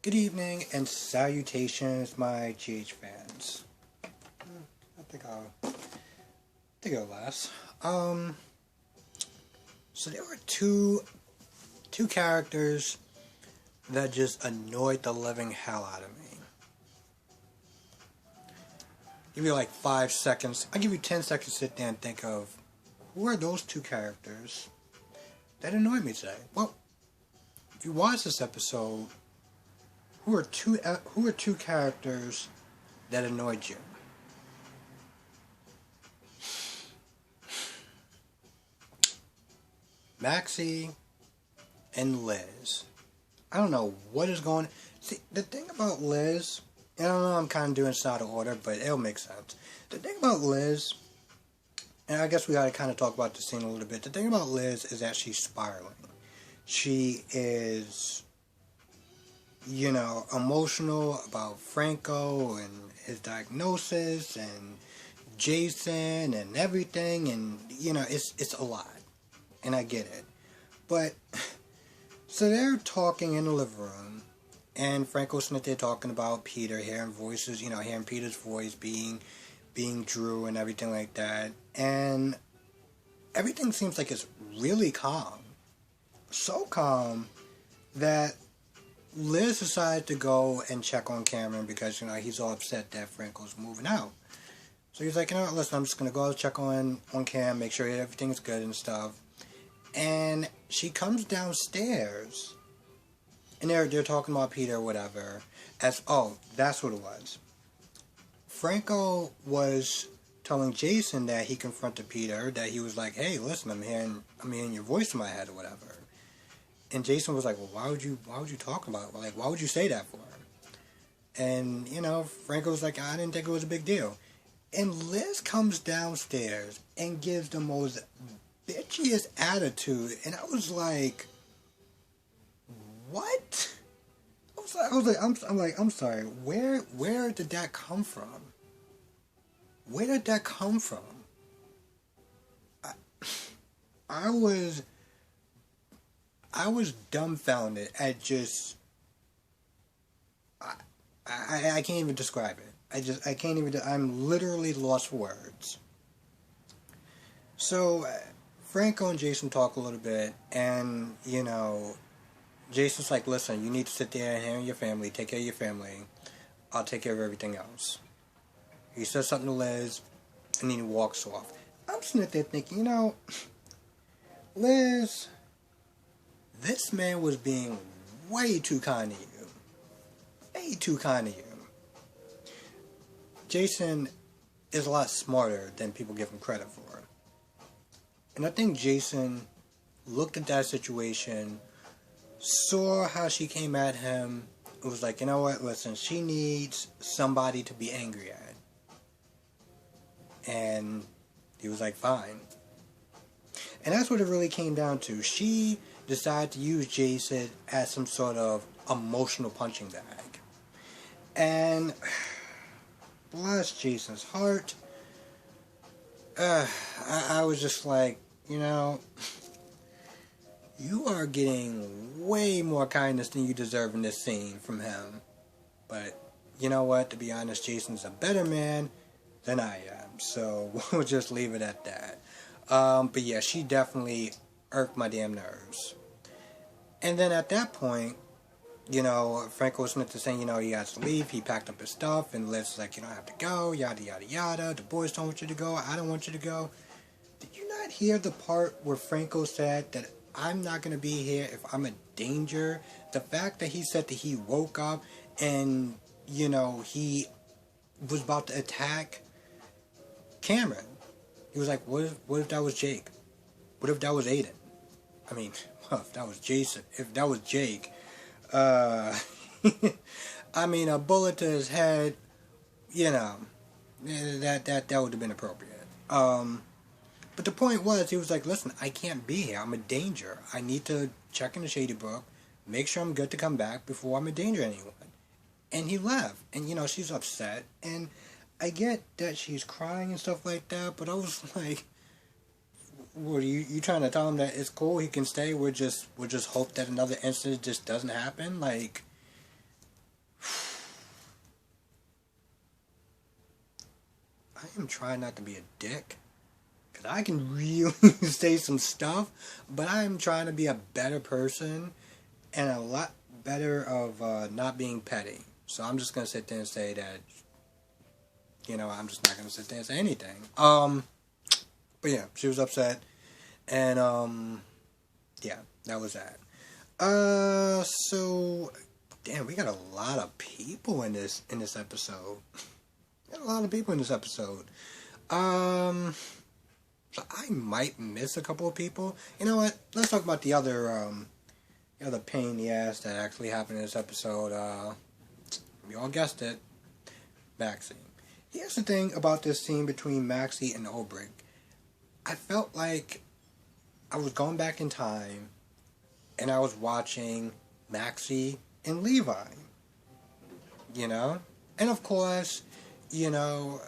Good evening and salutations, my GH fans. I think I'll last. So there were two characters that just annoyed the living hell out of me. Give you like 5 seconds. I'll give you 10 seconds to sit there and think of who are those two characters that annoyed me today. Well, if you watch this episode, who are two characters that annoyed you? Maxi and Liz. I don't know what is going on. See, the thing about Liz, and I don't know, I'm kind of doing this out of order, but it'll make sense. The thing about Liz, and I guess we gotta kind of talk about the scene a little bit. The thing about Liz is that she's spiraling. She is, emotional about Franco and his diagnosis and Jason and everything, and it's a lot, and I get it. But so they're talking in the living room, and Franco's sitting there talking about Peter, hearing voices, hearing Peter's voice being Drew and everything like that, and everything seems like it's really calm, so calm that Liz decided to go and check on Cameron because, he's all upset that Franco's moving out. So he's like, listen, I'm just going to go check on Cam, make sure everything's good and stuff. And she comes downstairs, and they're talking about Peter or whatever. That's what it was. Franco was telling Jason that he confronted Peter, that he was like, hey, listen, I'm hearing your voice in my head or whatever. And Jason was like, well, why would you talk about it? Like, why would you say that for? And, Franco was like, I didn't think it was a big deal. And Liz comes downstairs and gives the most bitchiest attitude. And I was like, what? I'm sorry, where did that come from? Where did that come from? I was dumbfounded at just, I can't even describe it. I'm literally lost for words. So, Franco and Jason talk a little bit, and, Jason's like, listen, you need to sit there and handle your family, take care of your family. I'll take care of everything else. He says something to Liz, and then he walks off. I'm sitting there thinking, Liz, this man was being way too kind to you. Way too kind to you. Jason is a lot smarter than people give him credit for. And I think Jason looked at that situation, saw how she came at him, and was like, you know what, listen, she needs somebody to be angry at. And he was like, fine. And that's what it really came down to. She decided to use Jason as some sort of emotional punching bag. And bless Jason's heart. I was just like, you are getting way more kindness than you deserve in this scene from him. But you know what? To be honest, Jason's a better man than I am. So we'll just leave it at that. But yeah, she definitely irked my damn nerves. And then at that point, Franco Smith is saying, he has to leave. He packed up his stuff, and Liz is like, I have to go, yada, yada, yada. The boys don't want you to go. I don't want you to go. Did you not hear the part where Franco said that I'm not going to be here if I'm a danger? The fact that he said that he woke up and, he was about to attack Cameron. He was like, what if that was Jake? What if that was Aiden? I mean, well, if that was Jason, if that was Jake, I mean, a bullet to his head, that would have been appropriate. But the point was, he was like, listen, I can't be here. I'm a danger. I need to check in the Shady Brook, make sure I'm good to come back before I'm a danger to anyone. And he left. And, she's upset. And I get that she's crying and stuff like that, but I was like, what are you trying to tell him that it's cool, he can stay, we'll just hope that another incident just doesn't happen? Like, I am trying not to be a dick. Because I can really say some stuff, but I am trying to be a better person and a lot better of not being petty. So I'm just going to sit there and say that, I'm just not going to sit there and say anything. But yeah, she was upset. And, yeah, that was that. So, damn, we got a lot of people in this episode. We got a lot of people in this episode. So I might miss a couple of people. You know what? Let's talk about the other pain in the ass that actually happened in this episode. You all guessed it. Maxi. Here's the thing about this scene between Maxi and Ulbrich. I felt like I was going back in time and I was watching Maxi and Levi. And of course, the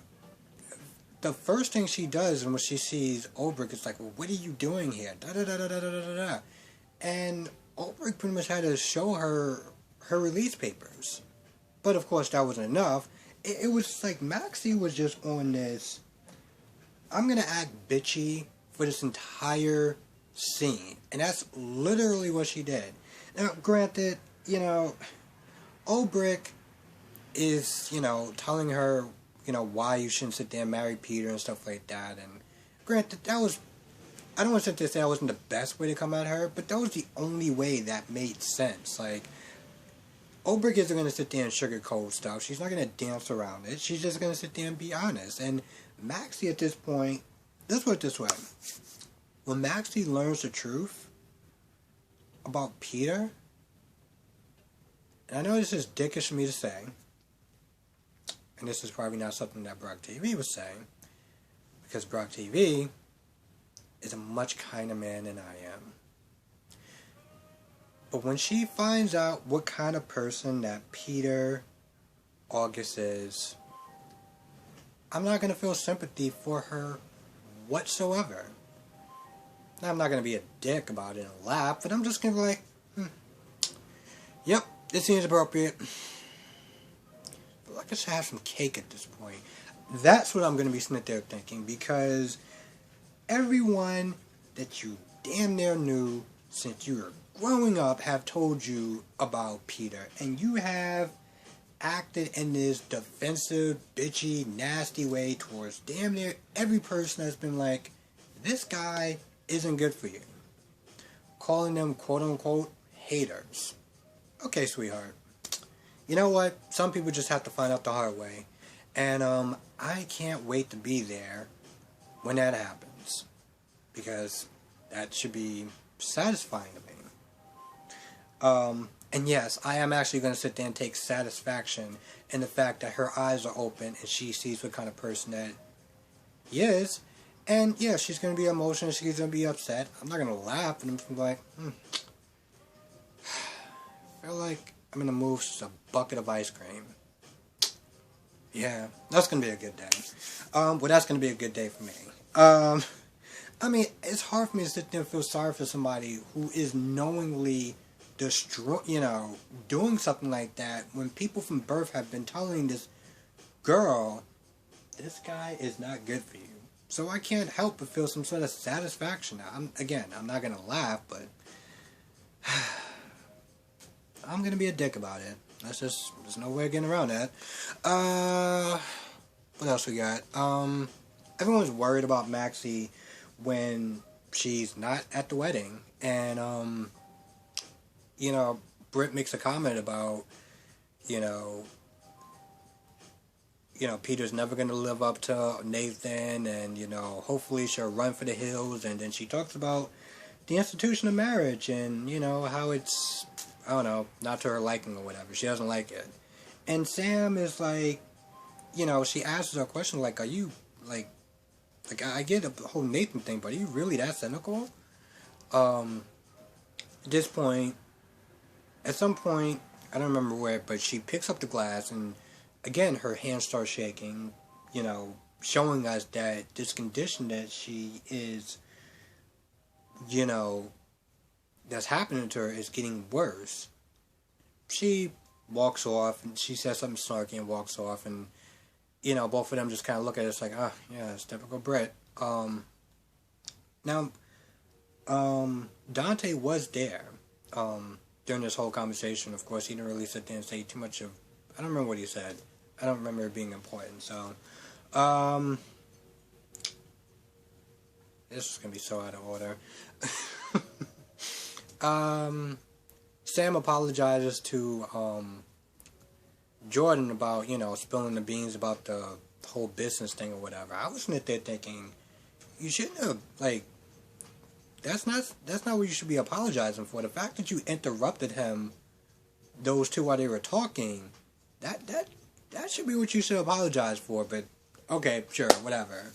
first thing she does when she sees Ulbrich is like, well, what are you doing here? Da da da da da da da da. And Ulbrich pretty much had to show her release papers. But of course that wasn't enough. It was like Maxi was just on this, I'm going to act bitchy for this entire scene. And that's literally what she did. Now, granted, Ulbrich is, telling her, why you shouldn't sit there and marry Peter and stuff like that. And granted, I don't want to sit there and say that wasn't the best way to come at her, but that was the only way that made sense. Like, Ulbrich isn't going to sit there and sugarcoat stuff. She's not going to dance around it. She's just going to sit there and be honest. And Maxi at this point, let's put it this way. When Maxi learns the truth about Peter, and I know this is dickish for me to say, and this is probably not something that Brock TV was saying, because Brock TV is a much kinder man than I am. But when she finds out what kind of person that Peter August is, I'm not going to feel sympathy for her whatsoever. Now, I'm not going to be a dick about it and laugh, but I'm just going to be like, yep, this seems appropriate. But I just have some cake at this point. That's what I'm going to be sitting there thinking, because everyone that you damn near knew since you were growing up have told you about Peter, and you have acted in this defensive, bitchy, nasty way towards damn near every person that's been like, this guy isn't good for you. Calling them quote-unquote haters. Okay, sweetheart. You know what? Some people just have to find out the hard way. And I can't wait to be there when that happens. Because that should be satisfying to me. And yes, I am actually going to sit there and take satisfaction in the fact that her eyes are open and she sees what kind of person that he is. And yeah, she's going to be emotional, she's going to be upset. I'm not going to laugh, and I'm just going to be like, I feel like I'm in the mood for a bucket of ice cream. Yeah, that's going to be a good day. Well, that's going to be a good day for me. I mean, it's hard for me to sit there and feel sorry for somebody who is knowingly doing something like that when people from birth have been telling this girl, this guy is not good for you. So I can't help but feel some sort of satisfaction. I'm not going to laugh, but I'm going to be a dick about it. There's no way of getting around that. What else we got? Everyone's worried about Maxi when she's not at the wedding. And, Britt makes a comment about, Peter's never going to live up to Nathan, and, hopefully she'll run for the hills. And then she talks about the institution of marriage and, how it's, I don't know, not to her liking or whatever. She doesn't like it. And Sam is like, she asks her a question like, are you, like I get the whole Nathan thing, but are you really that cynical? At this point, at some point, I don't remember where, but she picks up the glass and, again, her hand starts shaking, showing us that this condition that she is, that's happening to her is getting worse. She walks off, and she says something snarky and walks off, and both of them just kind of look at it, it's like, oh, yeah, it's typical Brit. Now, Dante was there during this whole conversation. Of course, he didn't really sit there and say too much of, I don't remember what he said. I don't remember it being important, so, this is going to be so out of order. Sam apologizes to, Jordan about, spilling the beans about the whole business thing or whatever. I was sitting there thinking, you shouldn't have, that's not what you should be apologizing for. The fact that you interrupted him, those two, while they were talking, that should be what you should apologize for. But okay, sure, whatever.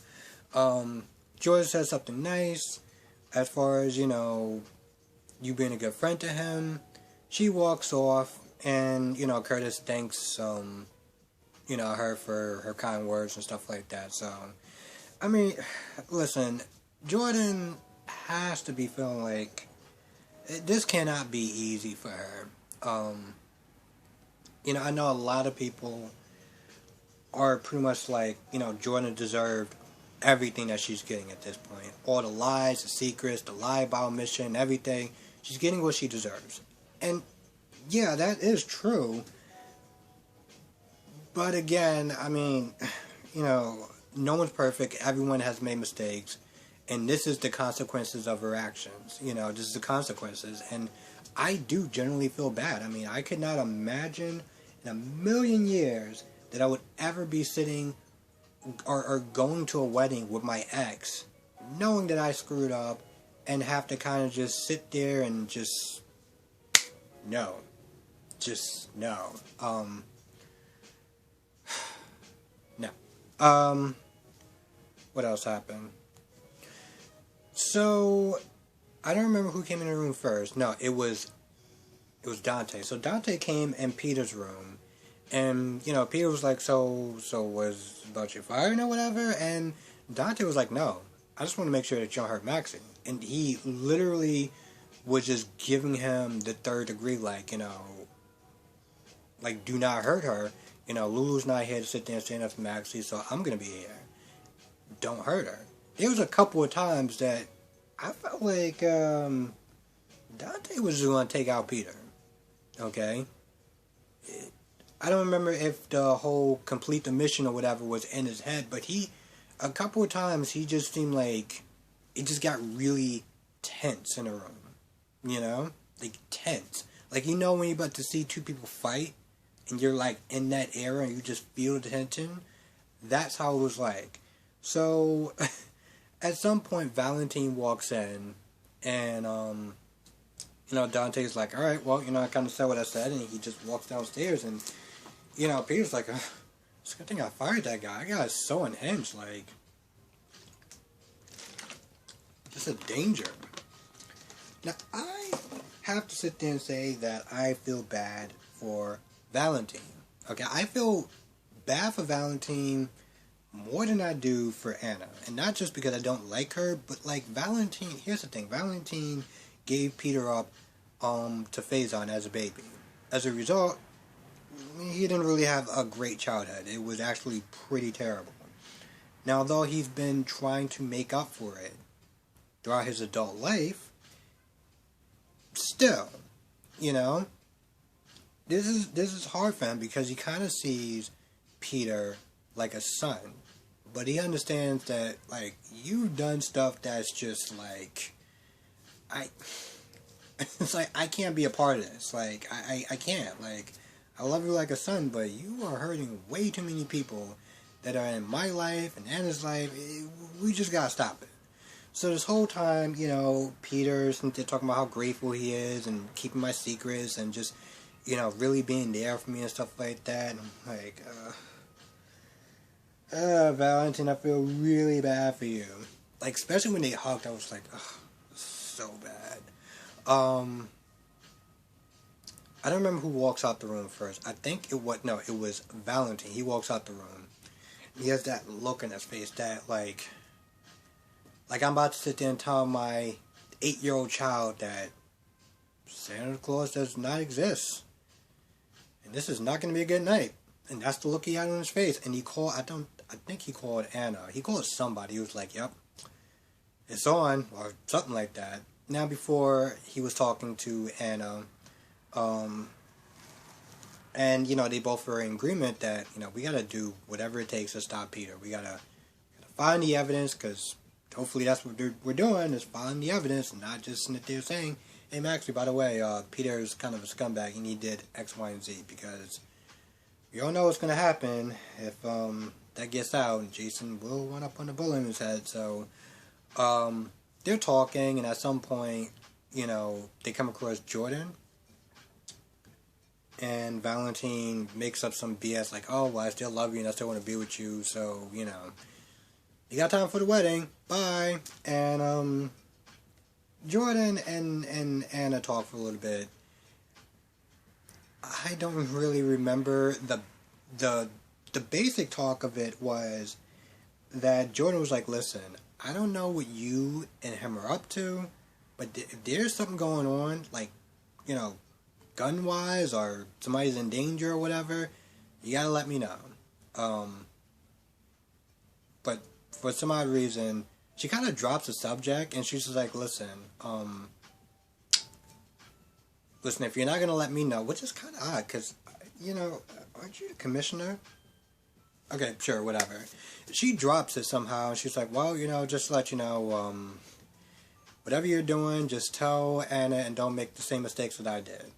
Jordan says something nice as far as you being a good friend to him. She walks off, and Curtis thanks her for her kind words and stuff like that. So, I mean, listen, Jordan has to be feeling like this cannot be easy for her. I know a lot of people are pretty much like, Jordan deserved everything that she's getting at this point. All the lies, the secrets, the lie about mission, everything. She's getting what she deserves. And yeah, that is true. But again, I mean, no one's perfect. Everyone has made mistakes. And this is the consequences of her actions. This is the consequences. And I do generally feel bad. I mean, I could not imagine in a million years that I would ever be sitting or going to a wedding with my ex, knowing that I screwed up, and have to kind of just sit there and just no. No. What else happened? So, I don't remember who came in the room first. No, it was Dante. So Dante came in Peter's room, and Peter was like, so was about you firing or whatever, and Dante was like, no, I just want to make sure that you don't hurt Maxi. And he literally was just giving him the third degree, do not hurt her. Lulu's not here to sit there and stand up for Maxi, so I'm gonna be here. Don't hurt her. There was a couple of times that I felt like Dante was going to take out Peter. Okay? I don't remember if the whole complete the mission or whatever was in his head, but a couple of times he just seemed like it just got really tense in the room. Tense. When you're about to see two people fight and you're in that era and you just feel the tension, that's how it was like. So at some point, Valentine walks in, and, Dante's like, alright, well, I kind of said what I said, and he just walks downstairs, and, Peter's like, it's a good thing I fired that guy. That guy's so unhinged, just a danger. Now, I have to sit there and say that I feel bad for Valentine. Okay, I feel bad for Valentine more than I do for Anna. And not just because I don't like her, but Valentine, here's the thing, Valentine gave Peter up to Faison as a baby. As a result, he didn't really have a great childhood. It was actually pretty terrible. Now, although he's been trying to make up for it throughout his adult life, still, this is hard for him because he kind of sees Peter like a son. But he understands that, you've done stuff that's just, it's I can't be a part of this. I can't. I love you like a son, but you are hurting way too many people that are in my life and Anna's life. We just gotta stop it. So this whole time, Peter's talking about how grateful he is and keeping my secrets and just, really being there for me and stuff like that. And I'm like, Valentine, I feel really bad for you. Especially when they hugged, I was like, oh, so bad. I don't remember who walks out the room first. I think it was Valentine. He walks out the room. He has that look in his face that, I'm about to sit there and tell my 8-year-old child that Santa Claus does not exist. And this is not going to be a good night. And that's the look he had on his face. And he called, I think he called Anna. He called somebody. He was like, yep, it's on, or something like that. Now, before he was talking to Anna, and, they both were in agreement that, we gotta do whatever it takes to stop Peter. We gotta find the evidence, because hopefully that's what we're doing, is find the evidence, and not just sitting there saying, hey, Maxi, by the way, Peter is kind of a scumbag, and he did X, Y, and Z, because we all know what's going to happen if that gets out, and Jason will wind up on a bullet in his head. So they're talking, and at some point, they come across Jordan, and Valentine makes up some BS like, oh, well, I still love you, and I still want to be with you, so, you got time for the wedding, bye. And Jordan and Anna talk for a little bit. I don't really remember the basic talk of it was that Jordan was like, listen, I don't know what you and him are up to, but if there's something going on, like, gun-wise, or somebody's in danger or whatever, you gotta let me know. But for some odd reason, she kind of drops the subject, and she's just like, listen, if you're not going to let me know, which is kind of odd, because, aren't you the commissioner? Okay, sure, whatever. She drops it somehow, and she's like, well, just to let you know, whatever you're doing, just tell Anna and don't make the same mistakes that I did.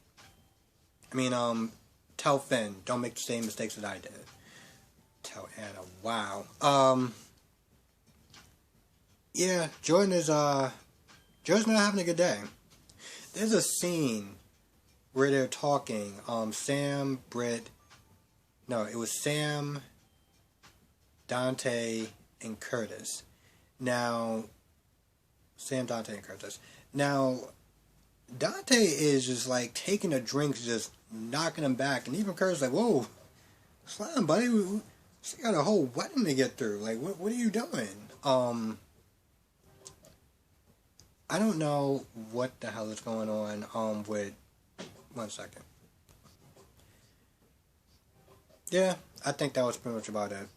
Tell Finn, don't make the same mistakes that I did. Tell Anna, wow. Yeah, Jordan's not having a good day. There's a scene where they're talking, Sam, Dante, and Curtis. Now, Sam, Dante, and Curtis. Now, Dante is just like taking a drink, just knocking him back, and even Curtis is like, whoa, slow down, buddy, we got a whole wedding to get through, like, what are you doing? I don't know what the hell is going on with... One second. Yeah, I think that was pretty much about it.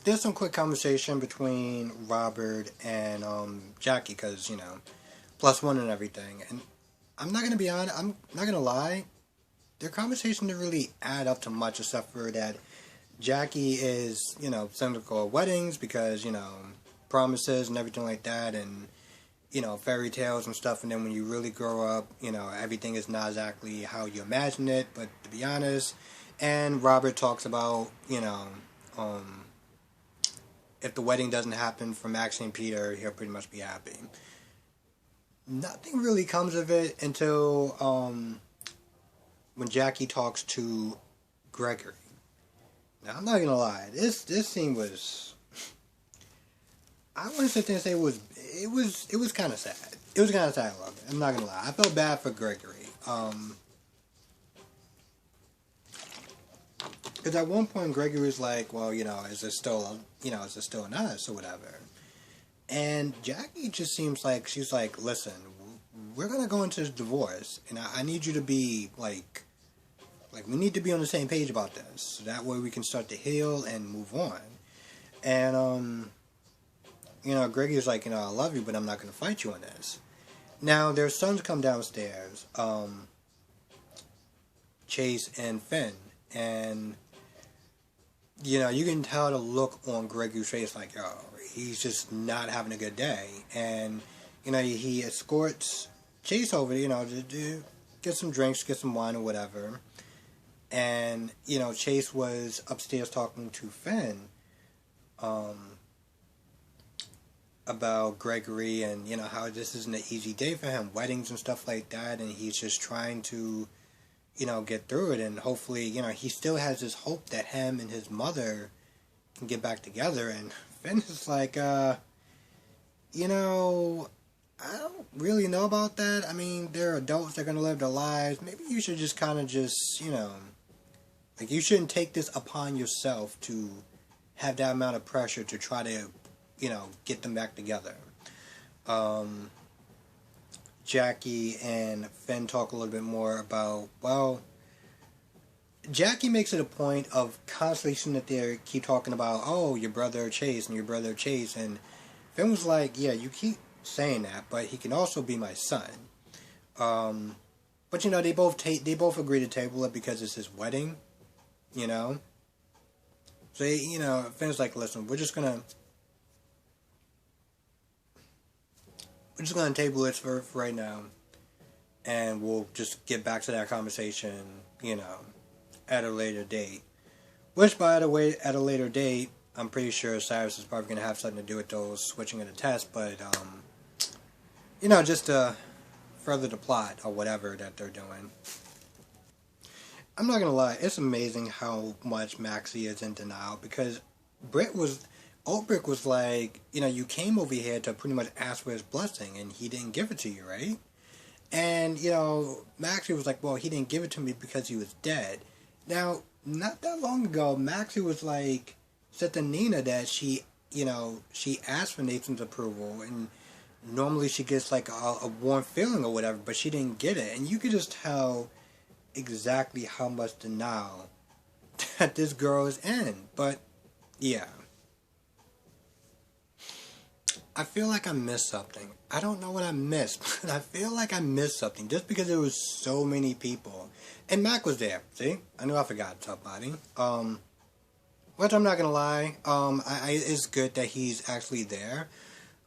There's some quick conversation between Robert and Jackie, because, +1 and everything. And I'm not going to be honest, I'm not going to lie, their conversation didn't really add up to much, except for that Jackie is, cynical of weddings, because, promises and everything like that, and fairy tales and stuff, and then when you really grow up, everything is not exactly how you imagine it, but to be honest. And Robert talks about, if the wedding doesn't happen for Maxi and Peter, he'll pretty much be happy. Nothing really comes of it until when Jackie talks to Gregory. Now, I'm not gonna lie, this scene was... I want to sit there and say it was kind of sad. It was kind of sad, I'm not gonna lie. I felt bad for Gregory. Because at one point Gregory was like, well, is it still an us or whatever? And Jackie just seems like she's like, listen, we're gonna go into this divorce, and I need you to be like we need to be on the same page about this, so that way we can start to heal and move on. And Gregory's like, I love you, but I'm not going to fight you on this. Now, their sons come downstairs, Chase and Finn, and, you can tell the look on Gregory's face, like, he's just not having a good day. And, he escorts Chase over, to get some drinks, get some wine or whatever. And, Chase was upstairs talking to Finn, about Gregory, and how this isn't an easy day for him, weddings and stuff like that, and he's just trying to get through it, and hopefully he still has this hope that him and his mother can get back together. And Finn is like, I don't really know about that. They're adults, they're gonna live their lives. Maybe you should just kind of just you shouldn't take this upon yourself to have that amount of pressure to try to get them back together. Jackie and Finn talk a little bit more about, well, Jackie makes it a point of constantly sitting there, keep talking about, oh, your brother Chase and your brother Chase, and Finn was like, yeah, you keep saying that, but he can also be my son. But you know, they both agree to table it because it's his wedding, you know. So you know, Finn's like, listen, we're just gonna table it for right now, and we'll just get back to that conversation, you know, at a later date. Which, by the way, at a later date, I'm pretty sure Cyrus is probably going to have something to do with those switching of the test, but, you know, just to further the plot or whatever that they're doing. I'm not going to lie, it's amazing how much Maxi is in denial, because Old Brick was like, you know, you came over here to pretty much ask for his blessing, and he didn't give it to you, right? And, you know, Maxi was like, well, he didn't give it to me because he was dead. Now, not that long ago, Maxi was like, said to Nina that she asked for Nathan's approval, and normally she gets like a warm feeling or whatever, but she didn't get it. And you could just tell exactly how much denial that this girl is in. But, yeah. I feel like I missed something. I don't know what I missed, but I feel like I missed something just because there was so many people. And Mac was there, see? I knew I forgot somebody. Which I'm not gonna lie, it's good that he's actually there.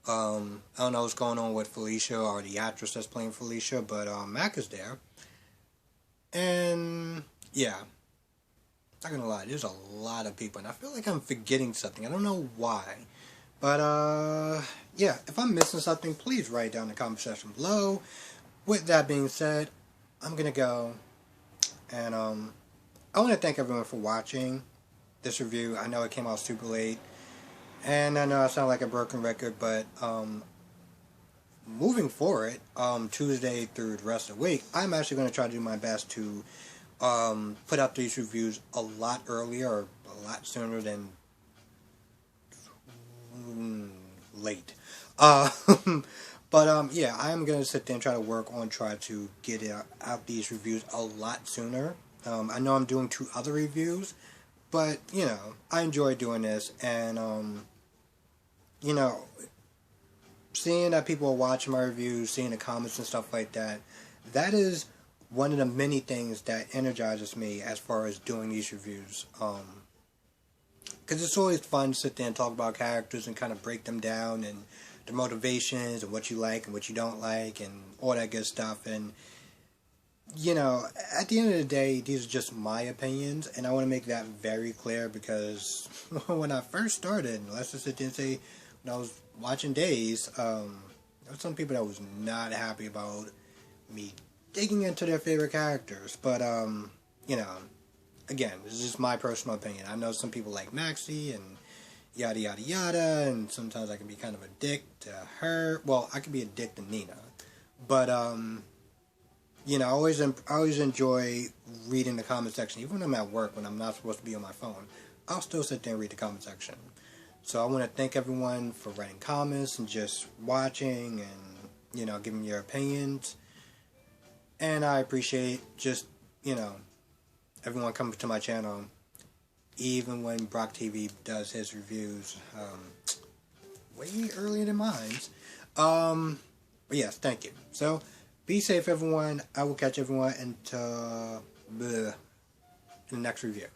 I don't know what's going on with Felicia or the actress that's playing Felicia, but Mac is there. And, yeah. Not gonna lie, there's a lot of people, and I feel like I'm forgetting something. I don't know why. But, yeah, if I'm missing something, please write down in the comment section below. With that being said, I'm gonna go. And, I want to thank everyone for watching this review. I know it came out super late. And I know I sound like a broken record, but, moving forward, Tuesday through the rest of the week, I'm actually going to try to do my best to, put out these reviews a lot earlier, or a lot sooner than late. But yeah, I'm gonna sit there and try to get out these reviews a lot sooner. I know I'm doing 2 other reviews, but you know, I enjoy doing this, and you know, seeing that people are watching my reviews, seeing the comments and stuff like that, that is one of the many things that energizes me as far as doing these reviews. Because it's always fun to sit there and talk about characters and kind of break them down and their motivations and what you like and what you don't like and all that good stuff. And, you know, at the end of the day, these are just my opinions, and I want to make that very clear, because when I first started, let's just sit there and say, when I was watching Days, there were some people that was not happy about me digging into their favorite characters. But, you know, again, this is just my personal opinion. I know some people like Maxi and yada yada yada, and sometimes I can be kind of a dick to her. Well, I can be a dick to Nina, but you know, I always enjoy reading the comment section, even when I'm at work when I'm not supposed to be on my phone. I'll still sit there and read the comment section. So I want to thank everyone for writing comments and just watching and, you know, giving your opinions. And I appreciate just, you know, everyone coming to my channel, even when Brock TV does his reviews way earlier than mine. But yes, thank you. So, be safe, everyone. I will catch everyone in the next review.